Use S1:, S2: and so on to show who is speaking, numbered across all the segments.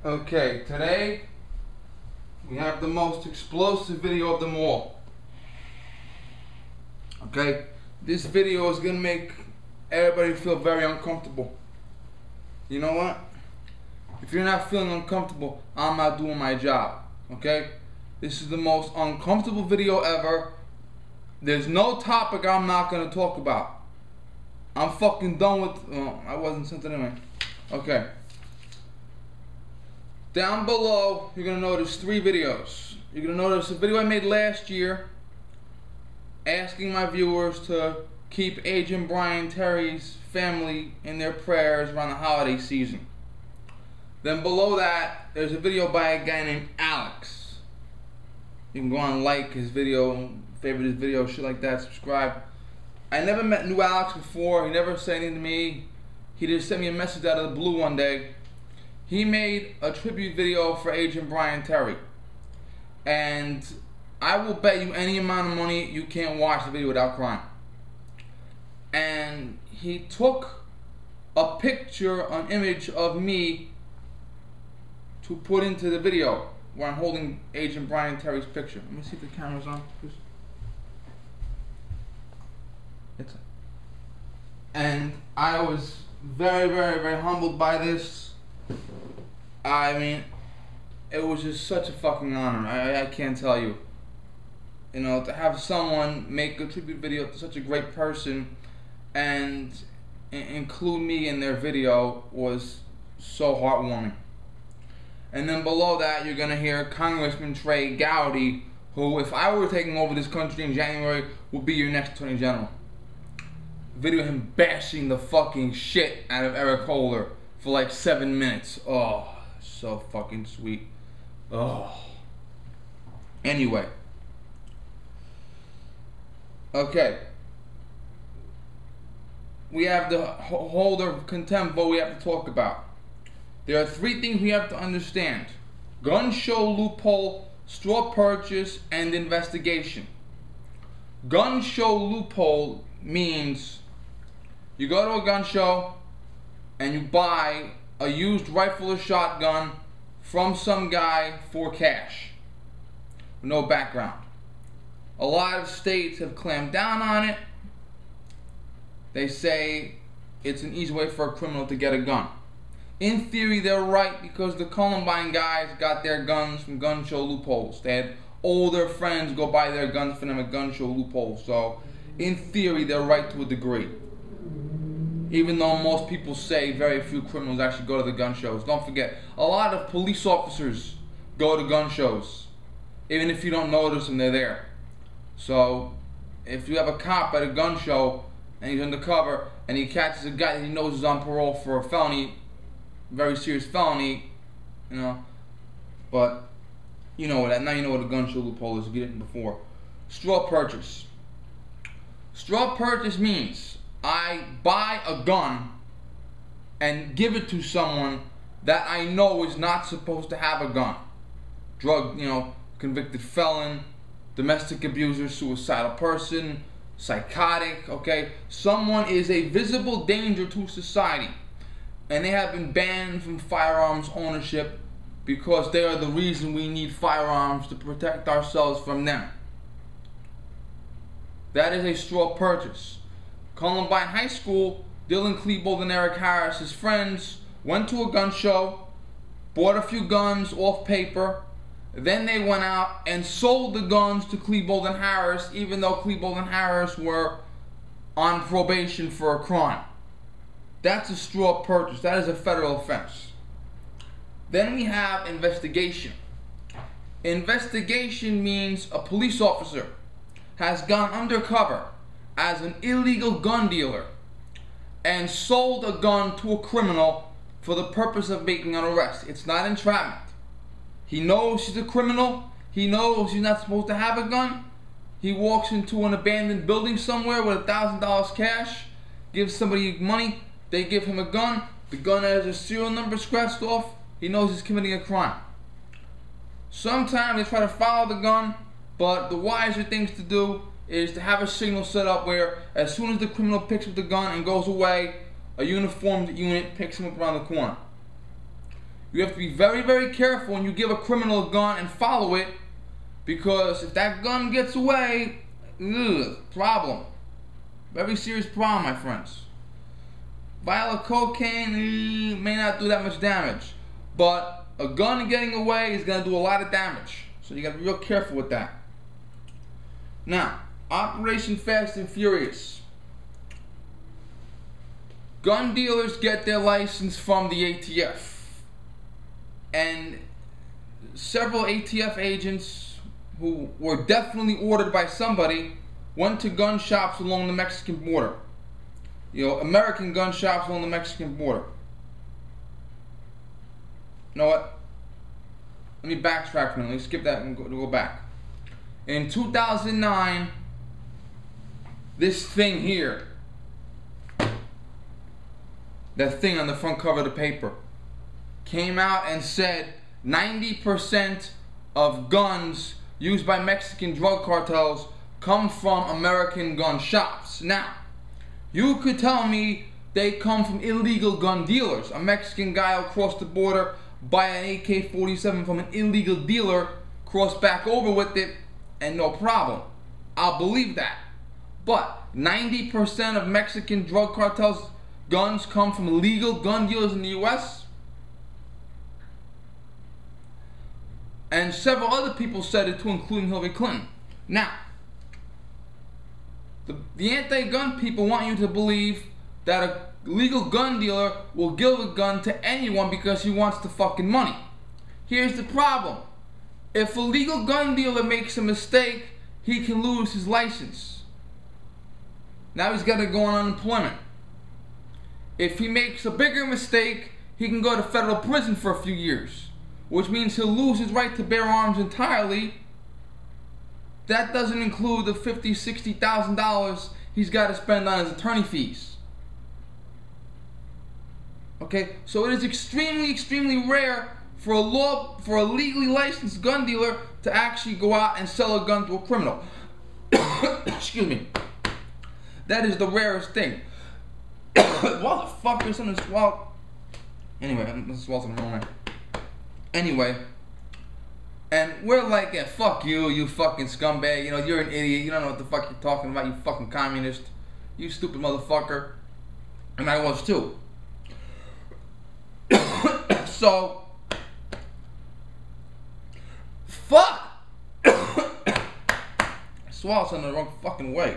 S1: Okay, today we have the most explosive video of them all. Okay, this video is gonna make everybody feel very uncomfortable. You know what? If you're not feeling uncomfortable, I'm not doing my job. Okay? This is the most uncomfortable video ever. There's no topic I'm not gonna talk about. I'm fucking done with. Oh, I wasn't sent it anyway. Okay. Down below, you're gonna notice 3 videos. You're gonna notice a video I made last year asking my viewers to keep Agent Brian Terry's family in their prayers around the holiday season. Then below that, there's a video by a guy named Alex. You can go on and like his video, favorite his video, shit like that, subscribe. I never knew Alex before. He never said anything to me. He just sent me a message out of the blue one day. He made a tribute video for Agent Brian Terry. And I will bet you any amount of money you can't watch the video without crying. And he took a picture, an image of me to put into the video where I'm holding Agent Brian Terry's picture. Let me see if the camera's on. And I was very, very, very humbled by this. I mean, it was just such a fucking honor. I can't tell you. You know, to have someone make a tribute video to such a great person and include me in their video was so heartwarming. And then below that, you're gonna hear Congressman Trey Gowdy, who, if I were taking over this country in January, would be your next Attorney General. Video of him bashing the fucking shit out of Eric Holder for like 7 minutes. Oh, so fucking sweet. Oh. Anyway. Okay. We have the Holder contempt vote we have to talk about. There are 3 things we have to understand: gun show loophole, straw purchase, and investigation. Gun show loophole means you go to a gun show and you buy a used rifle or shotgun from some guy for cash, no background. A lot of states have clamped down on it. They say it's an easy way for a criminal to get a gun. In theory, they're right, because the Columbine guys got their guns from gun show loopholes. They had older friends go buy their guns for them at gun show loopholes. So, in theory, they're right to a degree. Even though most people say very few criminals actually go to the gun shows. Don't forget, a lot of police officers go to gun shows. Even if you don't notice them, they're there. So, if you have a cop at a gun show and he's undercover and he catches a guy that he knows is on parole for a felony, very serious felony, you know, but you know that now you know what a gun show loophole is. You get it before. Straw purchase. Straw purchase means I buy a gun and give it to someone that I know is not supposed to have a gun. Convicted felon, domestic abuser, suicidal person, psychotic, okay? Someone is a visible danger to society, and they have been banned from firearms ownership because they are the reason we need firearms to protect ourselves from them. That is a straw purchase. Columbine High School, Dylan Klebold and Eric Harris, his friends, went to a gun show, bought a few guns off paper, then they went out and sold the guns to Klebold and Harris, even though Klebold and Harris were on probation for a crime. That's a straw purchase. That is a federal offense. Then we have investigation. Investigation means a police officer has gone undercover as an illegal gun dealer and sold a gun to a criminal for the purpose of making an arrest. It's not entrapment. He knows he's a criminal. He knows he's not supposed to have a gun. He walks into an abandoned building somewhere with $1,000 cash, gives somebody money, they give him a gun. The gun has a serial number scratched off. He knows he's committing a crime. Sometimes they try to follow the gun, but the wiser things to do is to have a signal set up where as soon as the criminal picks up the gun and goes away, a uniformed unit picks him up around the corner. You have to be very, very careful when you give a criminal a gun and follow it, because if that gun gets away, problem. Very serious problem, my friends. Vial of cocaine may not do that much damage, but a gun getting away is going to do a lot of damage. So you got to be real careful with that. Now, Operation Fast and Furious. Gun dealers get their license from the ATF. And several ATF agents who were definitely ordered by somebody went to gun shops along the Mexican border. You know, American gun shops along the Mexican border. You know what? Let me backtrack for a minute. Let me skip that and go back. In 2009, this thing here, that thing on the front cover of the paper, came out and said 90% of guns used by Mexican drug cartels come from American gun shops. Now, you could tell me they come from illegal gun dealers. A Mexican guy will cross the border, buy an AK-47 from an illegal dealer, cross back over with it, and no problem. I'll believe that. But 90% of Mexican drug cartels' guns come from legal gun dealers in the US? And several other people said it too, including Hillary Clinton. Now, the anti-gun people want you to believe that a legal gun dealer will give a gun to anyone because he wants the fucking money. Here's the problem. If a legal gun dealer makes a mistake, he can lose his license. Now he's got to go on unemployment. If he makes a bigger mistake, he can go to federal prison for a few years, which means he'll lose his right to bear arms entirely. That doesn't include the $50,000, $60,000 he's got to spend on his attorney fees. Okay, so it is extremely, extremely rare for a legally licensed gun dealer to actually go out and sell a gun to a criminal. Excuse me. That is the rarest thing. What the fuck is something swallowed? Anyway, let's swallow some moment. Anyway, and we're like, yeah, fuck you, you fucking scumbag. You know, you're an idiot. You don't know what the fuck you're talking about, you fucking communist. You stupid motherfucker. And I was too. So, fuck! I swallowed something the wrong fucking way.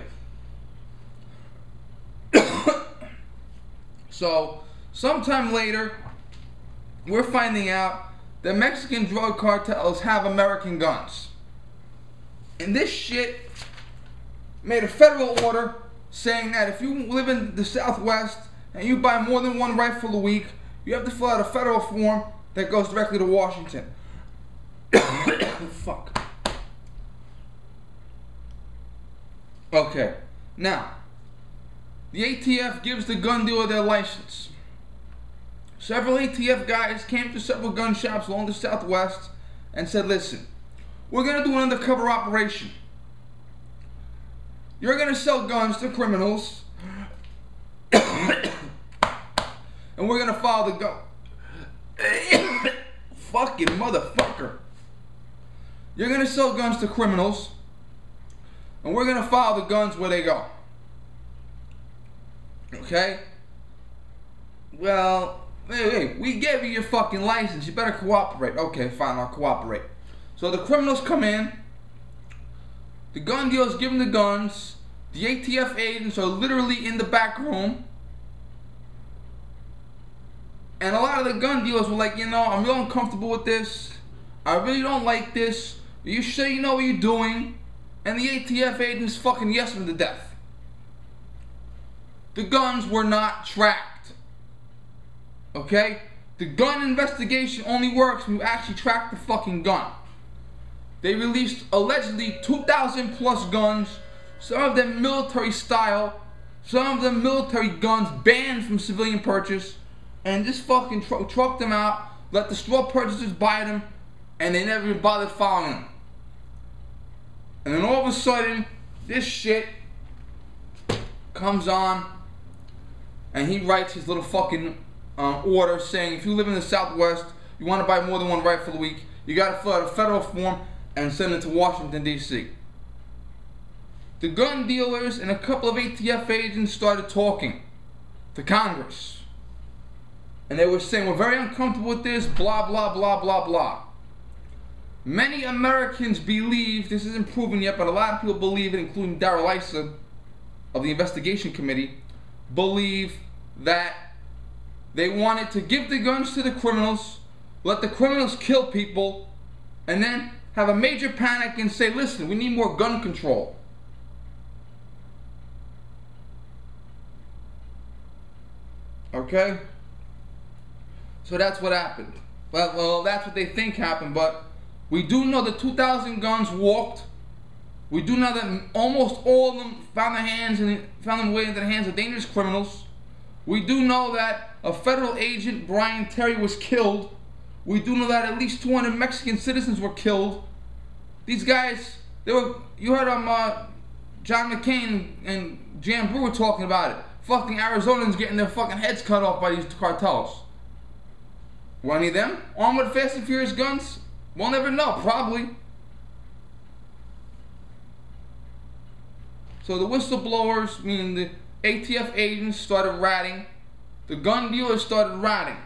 S1: So, sometime later, we're finding out that Mexican drug cartels have American guns. And this shit made a federal order saying that if you live in the Southwest and you buy more than one rifle a week, you have to fill out a federal form that goes directly to Washington. Fuck. Okay. Now, the ATF gives the gun dealer their license. Several ATF guys came to several gun shops along the Southwest and said, listen, we're going to do an undercover operation. You're going to sell guns to criminals, and we're going to follow the gun. Fucking motherfucker. You're going to sell guns to criminals, and we're going to follow the guns where they go. Okay? Well, hey, we gave you your fucking license. You better cooperate. Okay, fine, I'll cooperate. So the criminals come in. The gun dealers give them the guns. The ATF agents are literally in the back room. And a lot of the gun dealers were like, you know, I'm real uncomfortable with this. I really don't like this. Are you sure you know what you're doing? And the ATF agents fucking yes them to death. The guns were not tracked. Okay? The gun investigation only works when you actually track the fucking gun. They released allegedly 2,000 plus guns, some of them military style, some of them military guns banned from civilian purchase, and just fucking trucked them out, let the straw purchasers buy them, and they never even bothered following them. And then all of a sudden, this shit comes on, and he writes his little fucking order saying, if you live in the Southwest, you want to buy more than one rifle a week, you got to fill out a federal form and send it to Washington, D.C. The gun dealers and a couple of ATF agents started talking to Congress. And they were saying, we're very uncomfortable with this, blah, blah, blah, blah, blah. Many Americans believe, this isn't proven yet, but a lot of people believe it, including Darrell Issa of the investigation committee, believe that they wanted to give the guns to the criminals, let the criminals kill people, and then have a major panic and say, listen, we need more gun control. Okay? So that's what happened. Well, that's what they think happened, but we do know that 2,000 guns walked. We do know that almost all of them found their way into the hands of dangerous criminals. We do know that a federal agent, Brian Terry, was killed. We do know that at least 200 Mexican citizens were killed. These guys, you heard John McCain and Jan Brewer talking about it. Fucking Arizonans getting their fucking heads cut off by these cartels. Were any of them armed with Fast and Furious guns? We'll never know, probably. So the whistleblowers, meaning the ATF agents, started ratting. The gun dealers started ratting.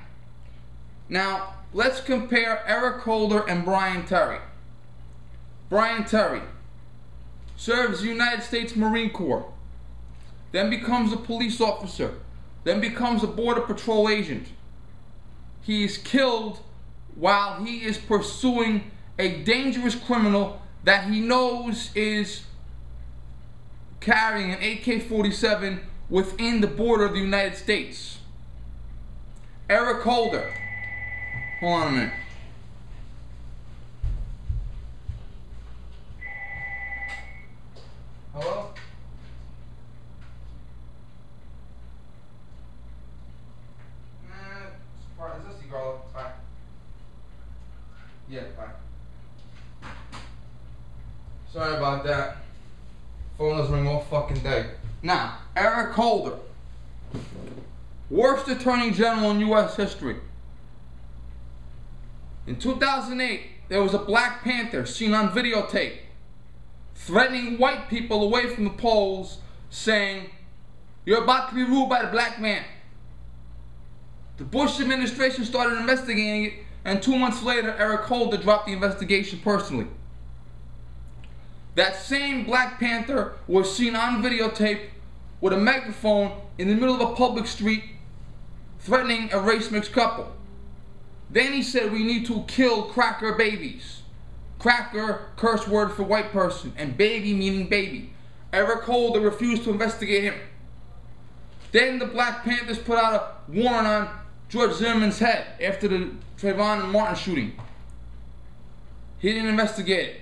S1: Now, let's compare Eric Holder and Brian Terry. Brian Terry serves the United States Marine Corps, then becomes a police officer, then becomes a Border Patrol agent. He is killed while he is pursuing a dangerous criminal that he knows is carrying an AK-47 within the border of the United States. Eric Holder. Hold on a minute. Hello? Is this the girl? Fine. Yeah, fine. Sorry about that. Phone doesn't ring all fucking day. Now, Eric Holder. Worst Attorney General in U.S. history. In 2008, there was a Black Panther seen on videotape threatening white people away from the polls, saying, "You're about to be ruled by the black man." The Bush administration started investigating it, and 2 months later, Eric Holder dropped the investigation personally. That same Black Panther was seen on videotape with a megaphone in the middle of a public street threatening a race-mixed couple. Then he said, we need to kill cracker babies. Cracker, curse word for white person, and baby meaning baby. Eric Holder refused to investigate him. Then the Black Panthers put out a warrant on George Zimmerman's head after the Trayvon and Martin shooting. He didn't investigate it.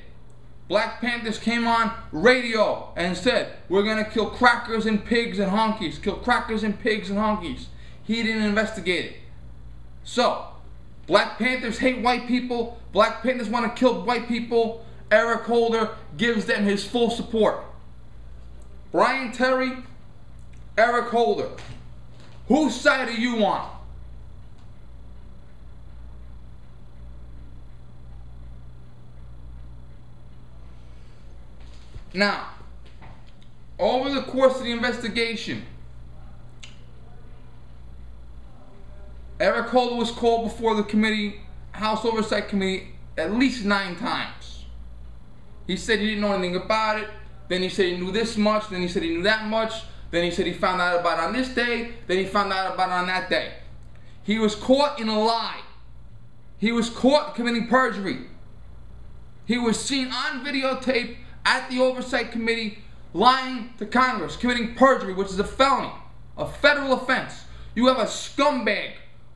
S1: Black Panthers came on radio and said, we're going to kill crackers and pigs and honkies. Kill crackers and pigs and honkies. He didn't investigate it. So, Black Panthers hate white people. Black Panthers want to kill white people. Eric Holder gives them his full support. Brian Terry, Eric Holder. Whose side are you on? Now, over the course of the investigation, Eric Holder was called before the committee, House Oversight Committee, at least 9 times. He said he didn't know anything about it. Then he said he knew this much. Then he said he knew that much. Then he said he found out about it on this day. Then he found out about it on that day. He was caught in a lie. He was caught committing perjury. He was seen on videotape at the Oversight Committee lying to Congress, committing perjury, which is a felony, a federal offense. You have a scumbag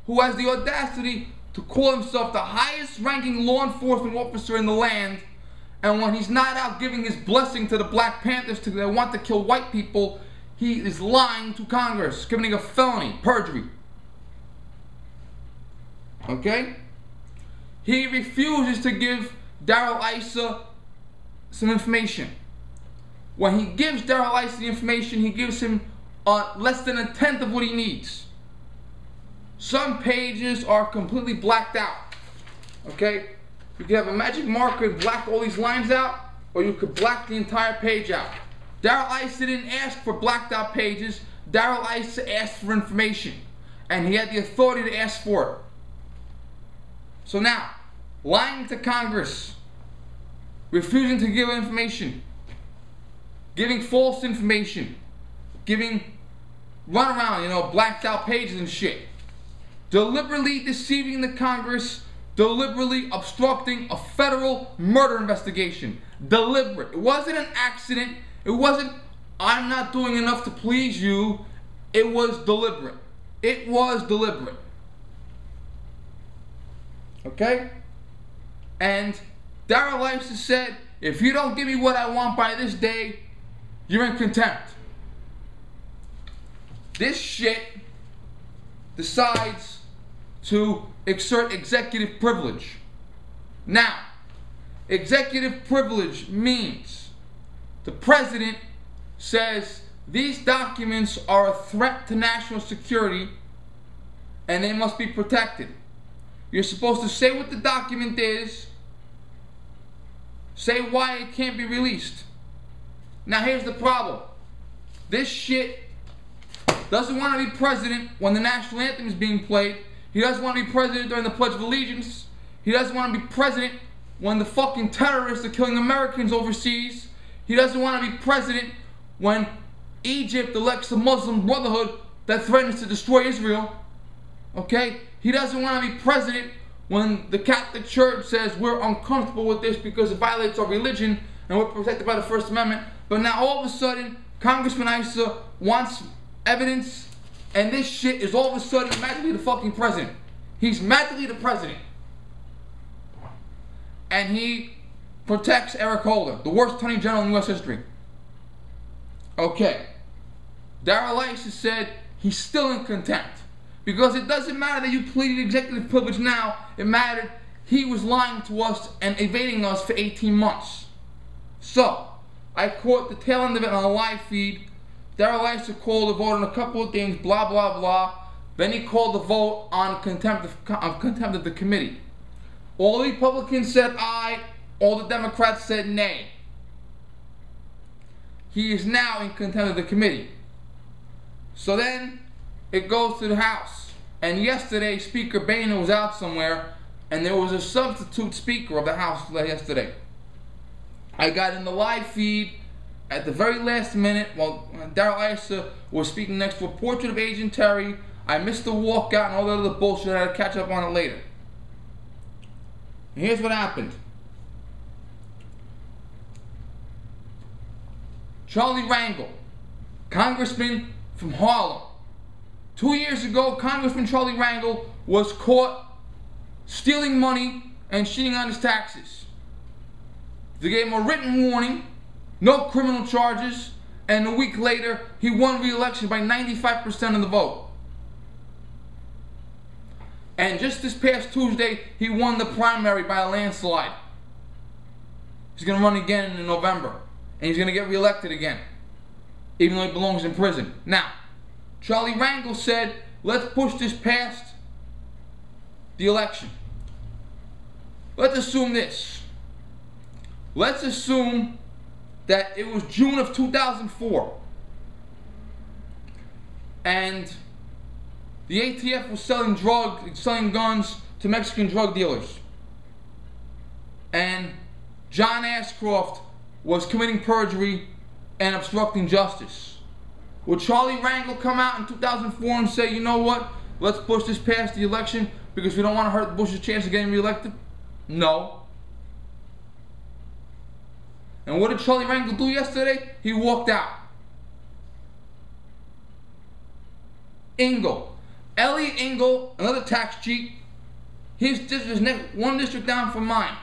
S1: who has the audacity to call himself the highest ranking law enforcement officer in the land, and when he's not out giving his blessing to the Black Panthers that want to kill white people, he is lying to Congress, committing a felony, perjury. Okay? He refuses to give Darrell Issa some information. When he gives Darrell Issa the information, he gives him less than 1/10 of what he needs. Some pages are completely blacked out. Okay? You could have a magic marker and black all these lines out, or you could black the entire page out. Darrell Issa didn't ask for blacked out pages. Darrell Issa asked for information, and he had the authority to ask for it. So now, lying to Congress, refusing to give information, giving false information, giving runaround, blacked out pages and shit, deliberately deceiving the Congress, deliberately obstructing a federal murder investigation. Deliberate. It wasn't an accident. It wasn't, I'm not doing enough to please you. It was deliberate. It was deliberate. Okay? And Darrell Issa said, if you don't give me what I want by this day, you're in contempt. This shit decides to exert executive privilege. Now, executive privilege means the president says these documents are a threat to national security and they must be protected. You're supposed to say what the document is, say why it can't be released. Now here's the problem. This shit doesn't want to be president when the national anthem is being played. He doesn't want to be president during the Pledge of Allegiance. He doesn't want to be president when the fucking terrorists are killing Americans overseas. He doesn't want to be president when Egypt elects a Muslim Brotherhood that threatens to destroy Israel. Okay? He doesn't want to be president when the Catholic Church says we're uncomfortable with this because it violates our religion and we're protected by the First Amendment. But now all of a sudden, Congressman Issa wants evidence, and this shit is all of a sudden magically the fucking president. He's magically the president. And he protects Eric Holder, the worst attorney general in U.S. history. Okay. Darrell Issa said he's still in contempt. Because it doesn't matter that you pleaded executive privilege now. It mattered he was lying to us and evading us for 18 months. So, I caught the tail end of it on a live feed. Darrell Issa called a vote on a couple of things, blah, blah, blah. Then he called the vote on contempt of the committee. All the Republicans said aye. All the Democrats said nay. He is now in contempt of the committee. So then, it goes to the House. And yesterday, Speaker Boehner was out somewhere, and there was a substitute Speaker of the House yesterday. I got in the live feed at the very last minute while Darrell Issa was speaking next to a portrait of Agent Terry. I missed the walkout and all that other bullshit. I had to catch up on it later. And here's what happened. Charlie Rangel, congressman from Harlem. 2 years ago, Congressman Charlie Rangel was caught stealing money and cheating on his taxes. They gave him a written warning, no criminal charges, and a week later, he won re-election by 95% of the vote. And just this past Tuesday, he won the primary by a landslide. He's going to run again in November, and he's going to get re-elected again, even though he belongs in prison. Now, Charlie Rangel said, let's push this past the election. Let's assume this. Let's assume that it was June of 2004 and the ATF was selling guns to Mexican drug dealers, and John Ashcroft was committing perjury and obstructing justice. Would Charlie Rangel come out in 2004 and say, you know what, let's push this past the election because we don't want to hurt Bush's chance of getting reelected? No. And what did Charlie Rangel do yesterday? He walked out. Elliot Engel, another tax cheat. His district is one district down from mine.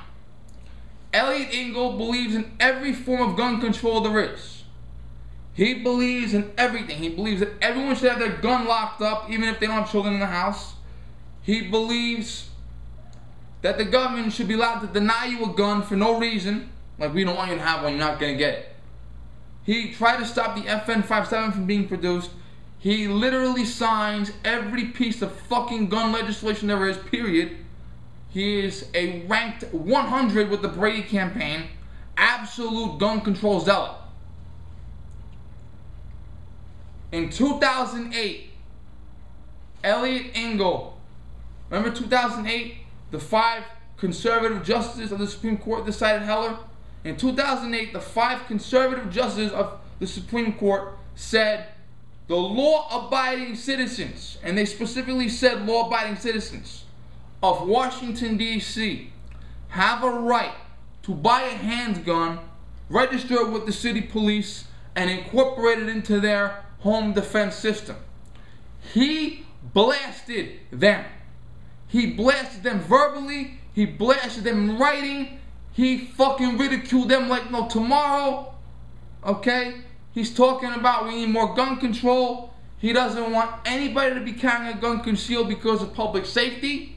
S1: Elliot Engel believes in every form of gun control there is. He believes in everything. He believes that everyone should have their gun locked up, even if they don't have children in the house. He believes that the government should be allowed to deny you a gun for no reason. Like, we don't want you to have one, you're not going to get it. He tried to stop the FN-57 from being produced. He literally signs every piece of fucking gun legislation there is, period. He is a ranked 100 with the Brady campaign, absolute gun control zealot. In 2008, Eliot Engel, remember 2008? The 5 conservative justices of the Supreme Court decided Heller? In 2008, the 5 conservative justices of the Supreme Court said the law-abiding citizens, and they specifically said law-abiding citizens of Washington, D.C. have a right to buy a handgun, register it with the city police, and incorporate it into their home defense system. He blasted them. He blasted them verbally. He blasted them in writing. He fucking ridiculed them like no tomorrow. Okay? He's talking about we need more gun control. He doesn't want anybody to be carrying a gun concealed because of public safety.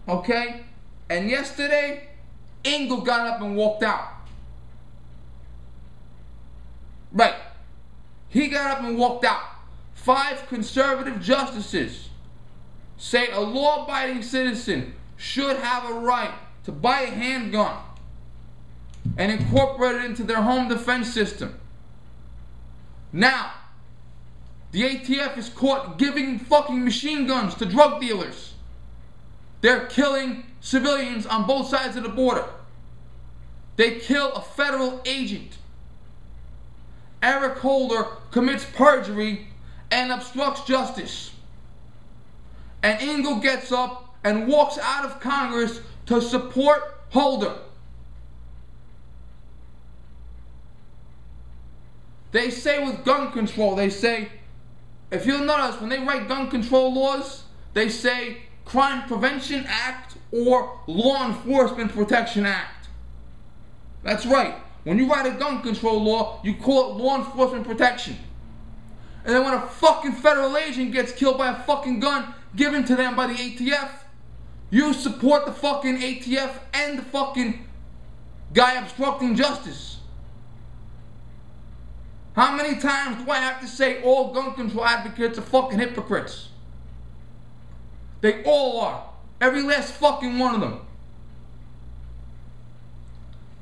S1: Okay? And yesterday, Engel got up and walked out. Right. He got up and walked out. 5 conservative justices say a law-abiding citizen should have a right to buy a handgun and incorporate it into their home defense system. Now, the ATF is caught giving fucking machine guns to drug dealers. They're killing civilians on both sides of the border. They kill a federal agent. Eric Holder commits perjury and obstructs justice. And Engel gets up and walks out of Congress to support Holder. They say with gun control, they say, if you'll notice, when they write gun control laws, they say Crime Prevention Act or Law Enforcement Protection Act. That's right. When you write a gun control law, you call it law enforcement protection. And then when a fucking federal agent gets killed by a fucking gun given to them by the ATF, you support the fucking ATF and the fucking guy obstructing justice. How many times do I have to say all gun control advocates are fucking hypocrites? They all are. Every last fucking one of them.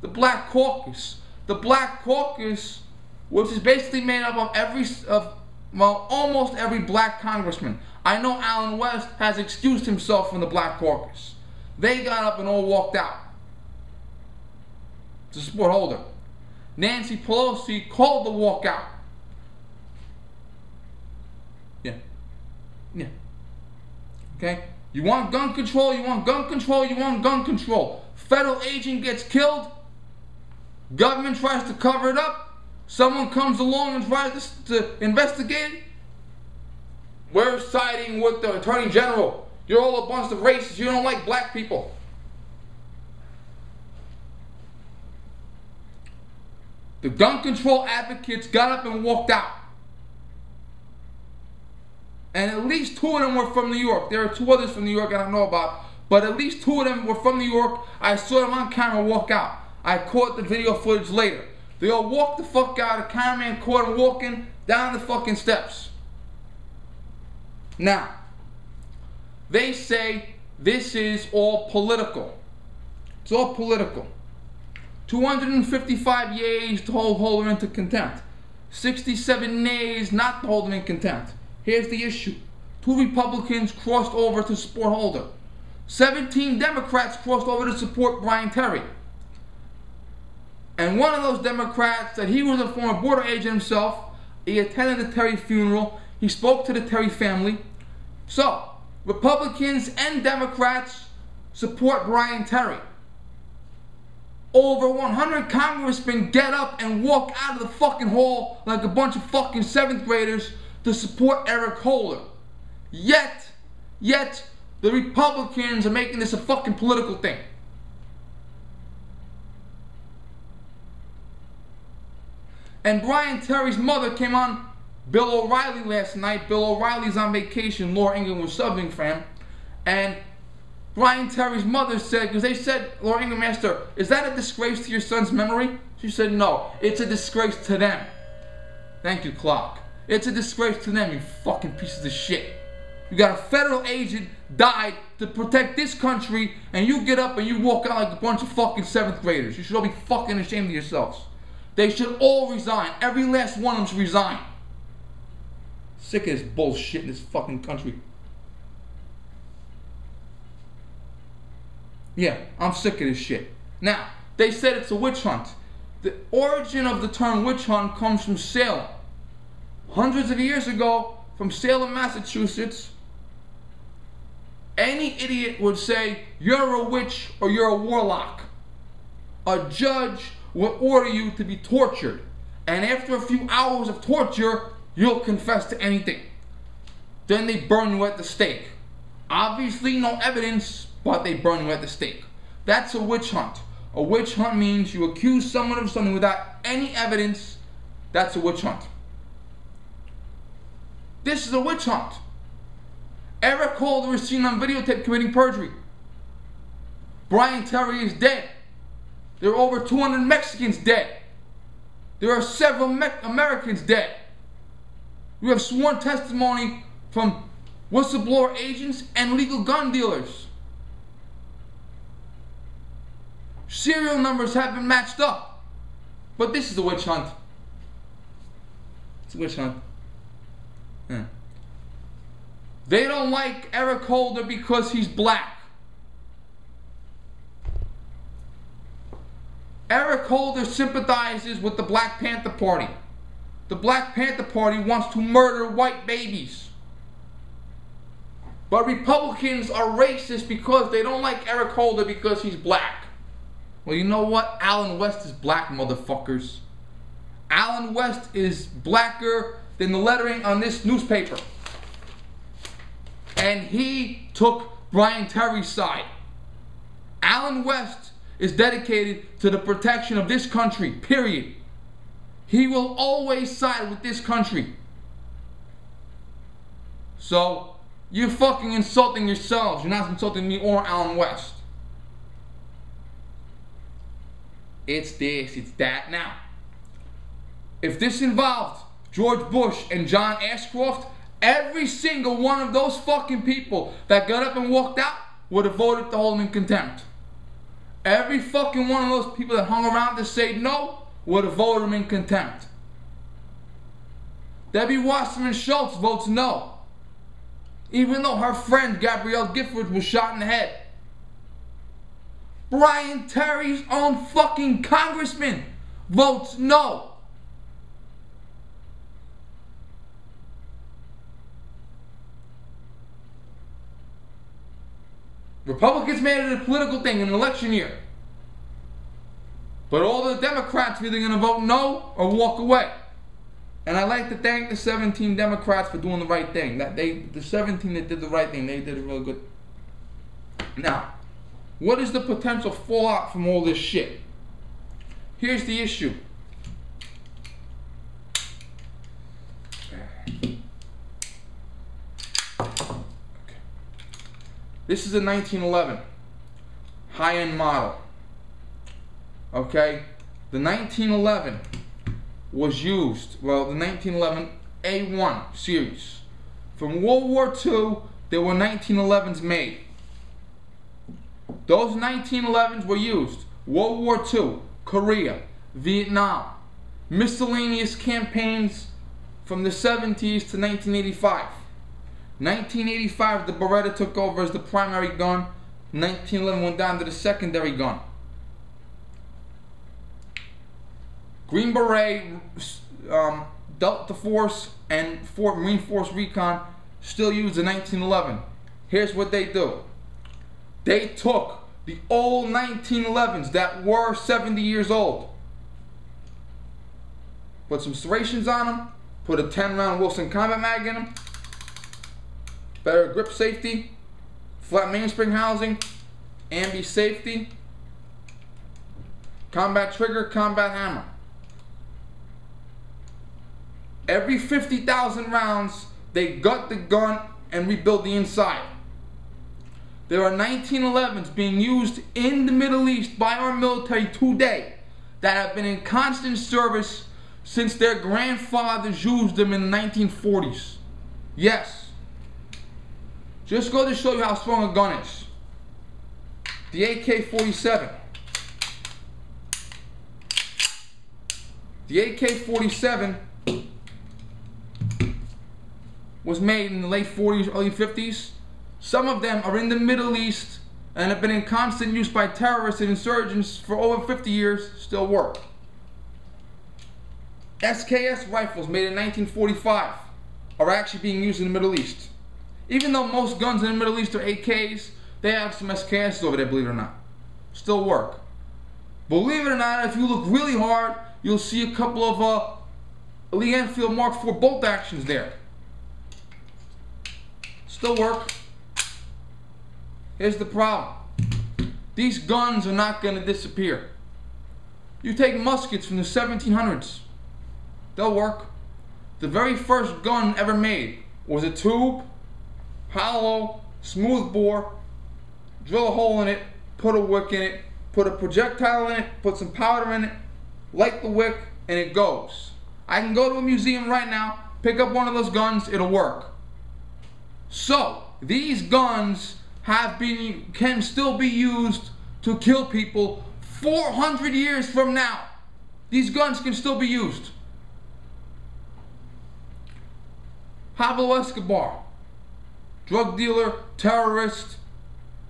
S1: The Black Caucus. The Black Caucus, which is basically made up of almost every black congressman. I know Alan West has excused himself from the Black Caucus. They got up and all walked out to support Holder. Nancy Pelosi called the walkout. Yeah. Okay? You want gun control, you want gun control, you want gun control. Federal agent gets killed. Government tries to cover it up. Someone comes along and tries to investigate it. We're siding with the Attorney General. You're all a bunch of racists. You don't like black people. The gun control advocates got up and walked out. And at least 2 of them were from New York. There are 2 others from New York I don't know about. But at least 2 of them were from New York. I saw them on camera walk out. I caught the video footage later. They all walked the fuck out. The cameraman caught them walking down the fucking steps. Now, they say this is all political. It's all political. 255 yeas to hold Holder into contempt. 67 nays not to hold him in contempt. Here's the issue. 2 Republicans crossed over to support Holder. 17 Democrats crossed over to support Brian Terry. And one of those Democrats said he was a former border agent himself. He attended the Terry funeral. He spoke to the Terry family. So, Republicans and Democrats support Brian Terry. Over 100 congressmen get up and walk out of the fucking hall like a bunch of fucking 7th graders to support Eric Holder. Yet, the Republicans are making this a fucking political thing. And Brian Terry's mother came on Bill O'Reilly last night. Bill O'Reilly's on vacation. Laura Ingraham was subbing for him. And Brian Terry's mother said, because they said, Laura Ingraham asked her, is that a disgrace to your son's memory? She said, no, it's a disgrace to them. Thank you, Clark. It's a disgrace to them, you fucking pieces of shit. You got a federal agent died to protect this country, and you get up and you walk out like a bunch of fucking 7th graders. You should all be fucking ashamed of yourselves. They should all resign. Every last one of them should resign. Sick of this bullshit in this fucking country. Yeah, I'm sick of this shit. Now, they said it's a witch hunt. The origin of the term witch hunt comes from Salem. Hundreds of years ago, from Salem, Massachusetts, any idiot would say, you're a witch or you're a warlock. A judge will order you to be tortured. And after a few hours of torture, you'll confess to anything. Then they burn you at the stake. Obviously no evidence, but they burn you at the stake. That's a witch hunt. A witch hunt means you accuse someone of something without any evidence. That's a witch hunt. This is a witch hunt. Eric Holder is seen on videotape committing perjury. Brian Terry is dead. There are over 200 Mexicans dead. There are several Americans dead. We have sworn testimony from whistleblower agents and legal gun dealers. Serial numbers have been matched up. But this is a witch hunt. It's a witch hunt. Yeah. They don't like Eric Holder because he's black. Eric Holder sympathizes with the Black Panther Party. The Black Panther Party wants to murder white babies. But Republicans are racist because they don't like Eric Holder because he's black. Well, you know what? Alan West is black, motherfuckers. Alan West is blacker than the lettering on this newspaper. And he took Brian Terry's side. Alan West is dedicated to the protection of this country, period. He will always side with this country. So, you're fucking insulting yourselves. You're not insulting me or Alan West. It's this, it's that. Now, if this involved George Bush and John Ashcroft, every single one of those fucking people that got up and walked out would have voted to hold him in contempt. Every fucking one of those people that hung around to say no would have voted him in contempt. Debbie Wasserman Schultz votes no, even though her friend Gabrielle Giffords was shot in the head. Brian Terry's own fucking congressman votes no. Republicans made it a political thing in an election year. But all the Democrats are either going to vote no or walk away. And I'd like to thank the 17 Democrats for doing the right thing. The 17 that did the right thing, they did it real good. Now, what is the potential fallout from all this shit? Here's the issue. This is a 1911 high-end model. Okay? The 1911 was used, well, the 1911 A1 series. From World War II, there were 1911s made. Those 1911s were used. World War II, Korea, Vietnam, miscellaneous campaigns from the 70s to 1985. 1985, the Beretta took over as the primary gun. 1911 went down to the secondary gun. Green Beret, Delta Force, and Marine Force Recon still use the 1911. Here's what they do. They took the old 1911s that were 70 years old, put some serrations on them, put a 10-round Wilson Combat Mag in them, better grip safety, flat mainspring housing, ambi safety, combat trigger, combat hammer. Every 50,000 rounds, they gut the gun and rebuild the inside. There are 1911s being used in the Middle East by our military today that have been in constant service since their grandfathers used them in the 1940s. Yes. Just go to show you how strong a gun is. The AK-47. The AK-47 was made in the late 40s, early 50s. Some of them are in the Middle East and have been in constant use by terrorists and insurgents for over 50 years, still work. SKS rifles made in 1945 are actually being used in the Middle East. Even though most guns in the Middle East are AKs, they have some SKS over there, believe it or not. Still work. Believe it or not, if you look really hard, you'll see a couple of Lee Enfield Mark IV bolt actions there. Still work. Here's the problem. These guns are not going to disappear. You take muskets from the 1700s. They'll work. The very first gun ever made was a tube, hollow, smooth bore, drill a hole in it, put a wick in it, put a projectile in it, put some powder in it, light the wick, and it goes. I can go to a museum right now, pick up one of those guns, it'll work. So, these guns can still be used to kill people 400 years from now. These guns can still be used. Pablo Escobar, drug dealer, terrorist.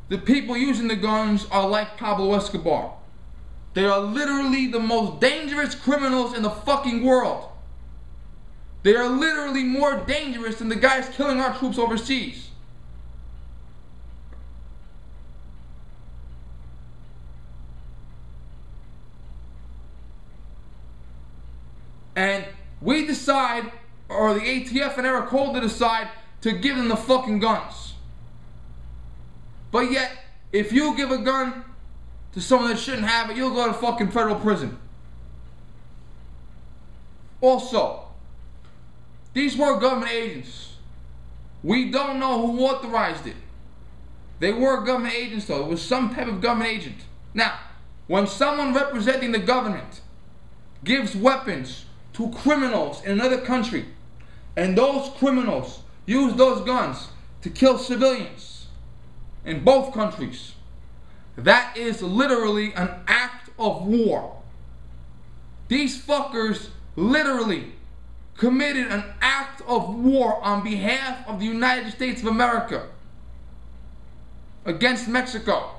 S1: The people using the guns are like Pablo Escobar. They are literally the most dangerous criminals in the fucking world. They are literally more dangerous than the guys killing our troops overseas. And we decide, or the ATF and Eric Holder decide, to give them the fucking guns. But yet, if you give a gun to someone that shouldn't have it, you'll go to fucking federal prison. Also, these were government agents. We don't know who authorized it. They were government agents though. It was some type of government agent. Now, when someone representing the government gives weapons to criminals in another country, and those criminals use those guns to kill civilians in both countries, that is literally an act of war. These fuckers literally committed an act of war on behalf of the United States of America against Mexico.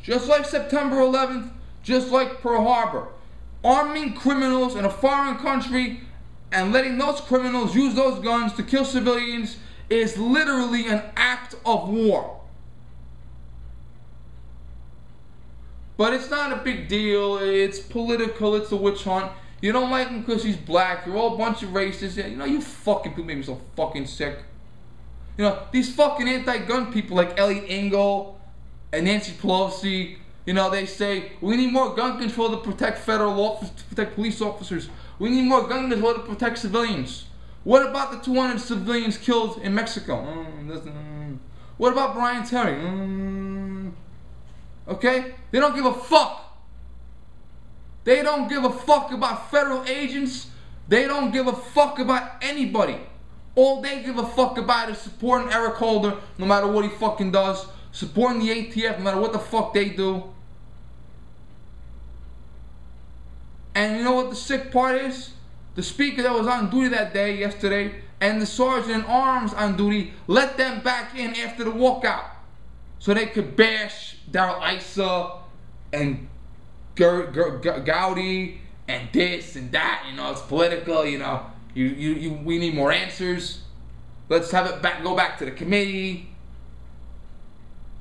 S1: Just like September 11th, just like Pearl Harbor. Arming criminals in a foreign country and letting those criminals use those guns to kill civilians is literally an act of war. But it's not a big deal. It's political. It's a witch hunt. You don't like him because he's black. You're all a bunch of racists. You know, you fucking people make me so fucking sick. You know, these fucking anti-gun people like Elliot Engel and Nancy Pelosi, you know, they say, we need more gun control to protect federal officers, to protect police officers. We need more gun control to protect civilians. What about the 200 civilians killed in Mexico? What about Brian Terry? Okay? They don't give a fuck. They don't give a fuck about federal agents. They don't give a fuck about anybody. All they give a fuck about is supporting Eric Holder, no matter what he fucking does. Supporting the ATF, no matter what the fuck they do. And you know what the sick part is? The speaker that was on duty that day, yesterday, and the sergeant in arms on duty, let them back in after the walkout. So they could bash Darrell Issa and Gowdy and this and that. You know, it's political, you know. We need more answers. Let's have it go back to the committee.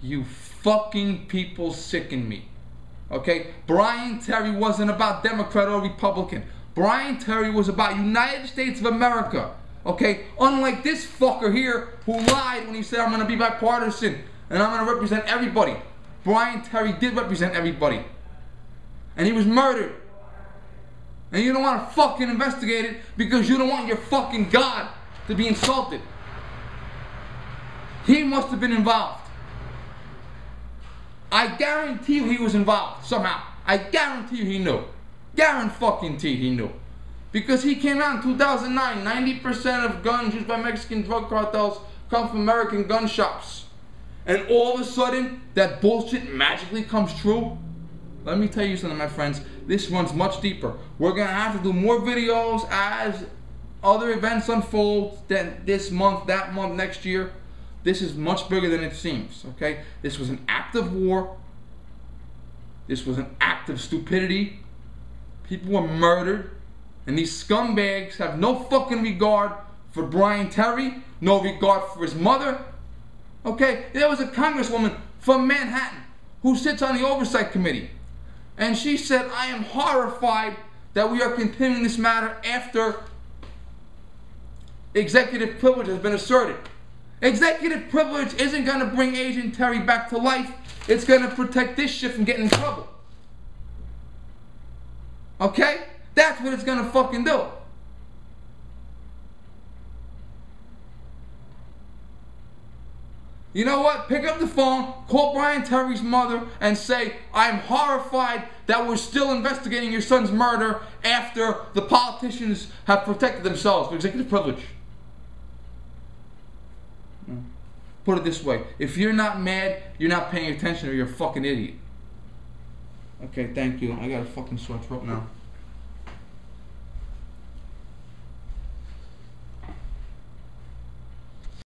S1: You fucking people sicken me. Okay? Brian Terry wasn't about Democrat or Republican. Brian Terry was about United States of America. Okay? Unlike this fucker here who lied when he said I'm going to be bipartisan and I'm going to represent everybody. Brian Terry did represent everybody. And he was murdered. And you don't want to fucking investigate it because you don't want your fucking God to be insulted. He must have been involved. I guarantee you he was involved somehow. I guarantee you he knew. Guarantee he knew. Because he came out in 2009, 90% of guns used by Mexican drug cartels come from American gun shops. And all of a sudden, that bullshit magically comes true. Let me tell you something, my friends. This runs much deeper. We're going to have to do more videos as other events unfold, then this month, that month, next year. This is much bigger than it seems, okay? This was an act of war. This was an act of stupidity. People were murdered. And these scumbags have no fucking regard for Brian Terry, no regard for his mother. Okay, there was a congresswoman from Manhattan who sits on the oversight committee. And she said, I am horrified that we are continuing this matter after executive privilege has been asserted. Executive privilege isn't going to bring Agent Terry back to life. It's going to protect this shit from getting in trouble. Okay? That's what it's going to fucking do. You know what? Pick up the phone, call Brian Terry's mother, and say, I'm horrified that we're still investigating your son's murder after the politicians have protected themselves with executive privilege. Put it this way. If you're not mad, you're not paying attention, or you're a fucking idiot. Okay, thank you. I got a fucking sore throat now.